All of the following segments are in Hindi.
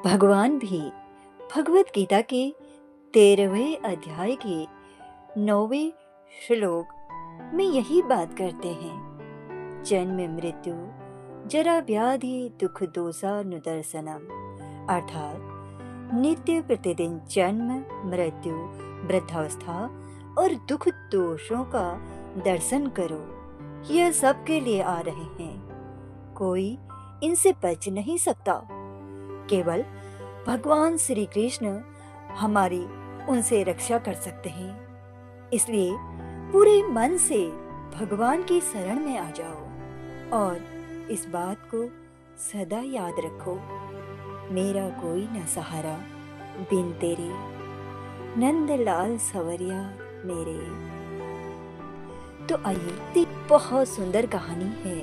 भगवान भी भगवत गीता के 13वें अध्याय के 9वें श्लोक में यही बात करते हैं। जन्म मृत्यु जरा व्याधि दुख दोषानुदर्शनम, अर्थात नित्य प्रतिदिन जन्म मृत्यु वृद्धावस्था और दुख दोषों का दर्शन करो। यह सबके लिए आ रहे हैं, कोई इनसे बच नहीं सकता। केवल भगवान श्री कृष्ण हमारी उनसे रक्षा कर सकते हैं। इसलिए पूरे मन से भगवान की शरण में आ जाओ और इस बात को सदा याद रखो, मेरा कोई न सहारा बिन तेरे, नंदलाल सवरिया मेरे। तो आइए, बहुत सुंदर कहानी है,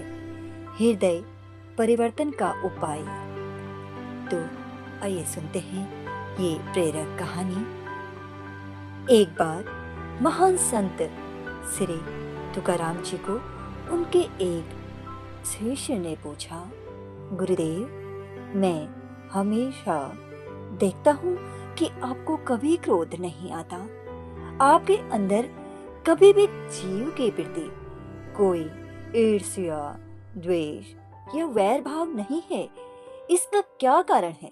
हृदय परिवर्तन का उपाय। तो आइए सुनते हैं ये प्रेरक कहानी। एक बार महान संत श्री तुकाराम जी को उनके एक शिष्य ने पूछा, गुरुदेव, मैं हमेशा देखता हूँ कि आपको कभी क्रोध नहीं आता। आपके अंदर कभी भी जीव के प्रति कोई ईर्ष्या, द्वेष या वैर भाव नहीं है। इसका क्या कारण है?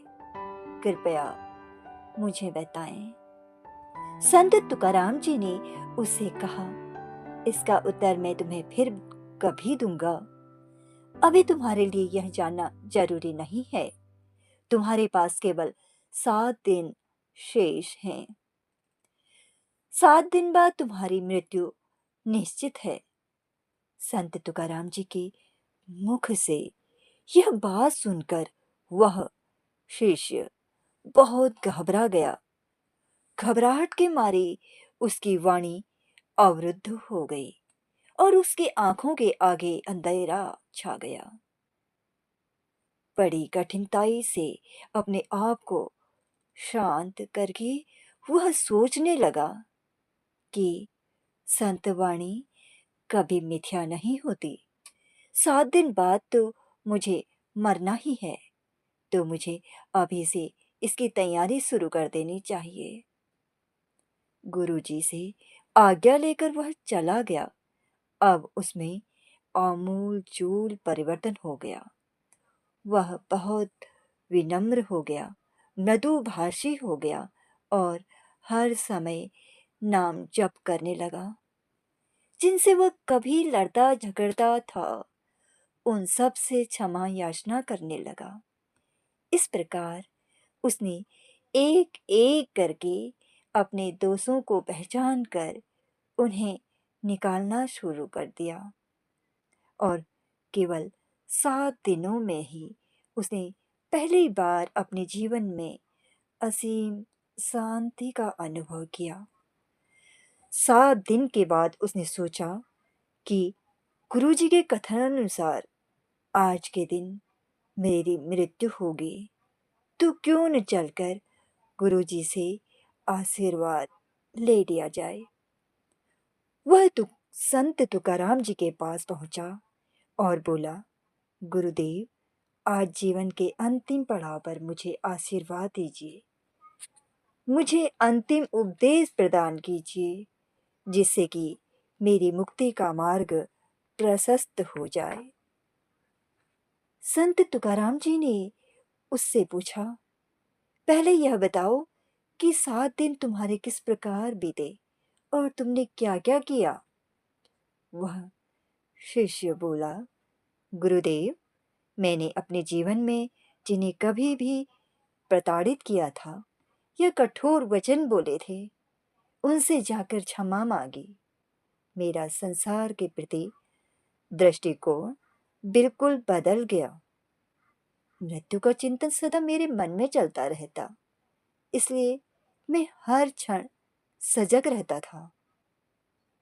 कृपया मुझे बताएं। संत तुकाराम जी ने उससे कहा, इसका उत्तर मैं तुम्हें फिर कभी दूंगा। अभी तुम्हारे लिए यह जानना जरूरी नहीं है। तुम्हारे पास केवल 7 दिन शेष हैं। 7 दिन बाद तुम्हारी मृत्यु निश्चित है। संत तुकाराम जी के मुख से यह बात सुनकर वह शिष्य बहुत घबरा गया। घबराहट के मारे उसकी वाणी अवरुद्ध हो गई और उसकी आंखों के आगे अंधेरा छा गया। बड़ी कठिनाई से अपने आप को शांत करके वह सोचने लगा कि संतवाणी कभी मिथ्या नहीं होती। 7 दिन बाद तो मुझे मरना ही है, तो मुझे अभी से इसकी तैयारी शुरू कर देनी चाहिए। गुरुजी से आज्ञा लेकर वह चला गया। अब उसमें आमूल चूल परिवर्तन हो गया। वह बहुत विनम्र हो गया, मृदुभाषी हो गया और हर समय नाम जप करने लगा। जिनसे वह कभी लड़ता झगड़ता था, उन सब से क्षमा याचना करने लगा। इस प्रकार उसने एक एक करके अपने दोषों को पहचान कर उन्हें निकालना शुरू कर दिया और केवल 7 दिनों में ही उसने पहली बार अपने जीवन में असीम शांति का अनुभव किया। 7 दिन के बाद उसने सोचा कि गुरुजी के कथनानुसार आज के दिन मेरी मृत्यु होगी, तो क्यों न चलकर गुरुजी से आशीर्वाद ले लिया जाए। वह संत तुकाराम जी के पास पहुंचा और बोला, गुरुदेव, आज जीवन के अंतिम पड़ाव पर मुझे आशीर्वाद दीजिए। मुझे अंतिम उपदेश प्रदान कीजिए, जिससे कि मेरी मुक्ति का मार्ग प्रशस्त हो जाए। संत तुकाराम जी ने उससे पूछा, पहले यह बताओ कि 7 दिन तुम्हारे किस प्रकार बीते और तुमने क्या क्या किया। वह शिष्य बोला, गुरुदेव, मैंने अपने जीवन में जिन्हें कभी भी प्रताड़ित किया था या कठोर वचन बोले थे, उनसे जाकर क्षमा मांगी। मेरा संसार के प्रति दृष्टिकोण बिल्कुल बदल गया। मृत्यु का चिंतन सदा मेरे मन में चलता रहता, इसलिए मैं हर क्षण सजग रहता था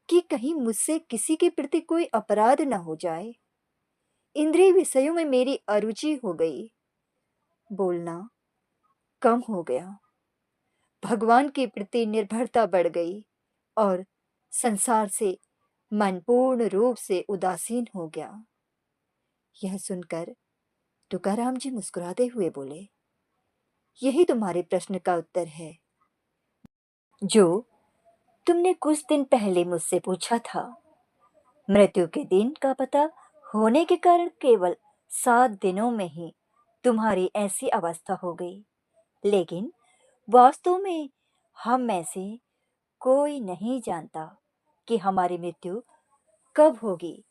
कि कहीं मुझसे किसी के प्रति कोई अपराध न हो जाए। इंद्रिय विषयों में मेरी अरुचि हो गई। बोलना कम हो गया। भगवान के प्रति निर्भरता बढ़ गई और संसार से मन पूर्ण रूप से उदासीन हो गया। यह सुनकर तुकाराम जी मुस्कुराते हुए बोले, यही तुम्हारे प्रश्न का उत्तर है, जो तुमने कुछ दिन पहले मुझसे पूछा था। मृत्यु के दिन का पता होने के कारण केवल 7 दिनों में ही तुम्हारी ऐसी अवस्था हो गई, लेकिन वास्तव में हम में से कोई नहीं जानता कि हमारी मृत्यु कब होगी।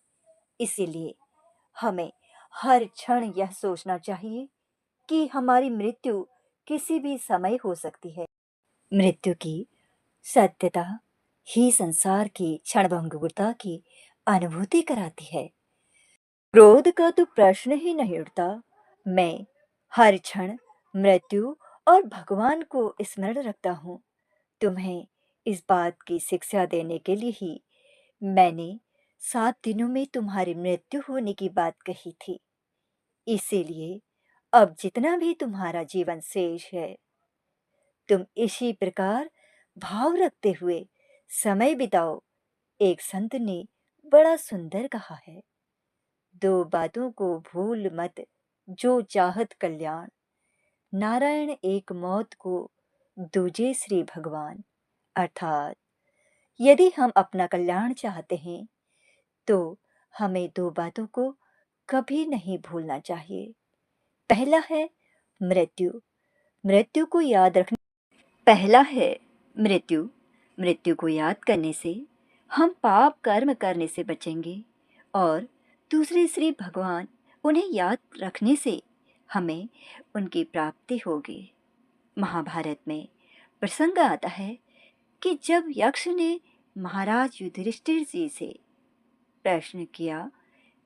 इसीलिए हमें हर क्षण यह सोचना चाहिए कि हमारी मृत्यु किसी भी समय हो सकती है। मृत्यु की सत्यता ही संसार की क्षणभंगुरता की अनुभूति कराती है। क्रोध का तो प्रश्न ही नहीं उठता। मैं हर क्षण मृत्यु और भगवान को स्मरण रखता हूँ। तुम्हें इस बात की शिक्षा देने के लिए ही मैंने 7 दिनों में तुम्हारी मृत्यु होने की बात कही थी। इसीलिए अब जितना भी तुम्हारा जीवन शेष है, तुम इसी प्रकार भाव रखते हुए समय बिताओ। एक संत ने बड़ा सुंदर कहा है, दो बातों को भूल मत, जो चाहत कल्याण, नारायण एक मौत को, दूजे श्री भगवान। अर्थात यदि हम अपना कल्याण चाहते हैं तो हमें दो बातों को कभी नहीं भूलना चाहिए। पहला है मृत्यु। मृत्यु को याद रखने पहला है मृत्यु। मृत्यु को याद करने से हम पाप कर्म करने से बचेंगे, और दूसरे श्री भगवान, उन्हें याद रखने से हमें उनकी प्राप्ति होगी। महाभारत में प्रसंग आता है कि जब यक्ष ने महाराज युधिष्ठिर जी से प्रश्न किया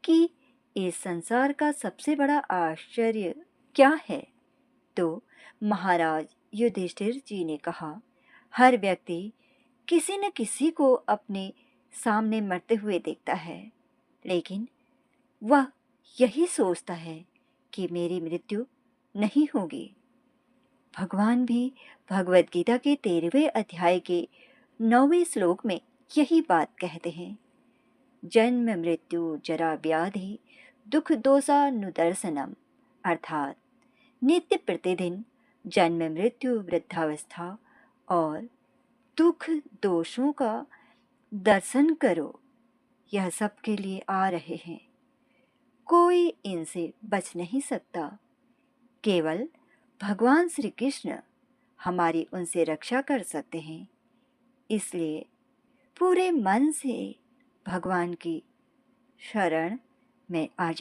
कि इस संसार का सबसे बड़ा आश्चर्य क्या है, तो महाराज युधिष्ठिर जी ने कहा, हर व्यक्ति किसी न किसी को अपने सामने मरते हुए देखता है, लेकिन वह यही सोचता है कि मेरी मृत्यु नहीं होगी। भगवान भी भगवद गीता के 13वें अध्याय के 9वें श्लोक में यही बात कहते हैं, जन्म मृत्यु जरा व्याधि दुख दोषानुदर्शनम। अर्थात नित्य प्रतिदिन जन्म मृत्यु वृद्धावस्था और दुख दोषों का दर्शन करो, यह सबके लिए आ रहे हैं। कोई इनसे बच नहीं सकता। केवल भगवान श्री कृष्ण हमारी उनसे रक्षा कर सकते हैं। इसलिए पूरे मन से भगवान की शरण में आ जा।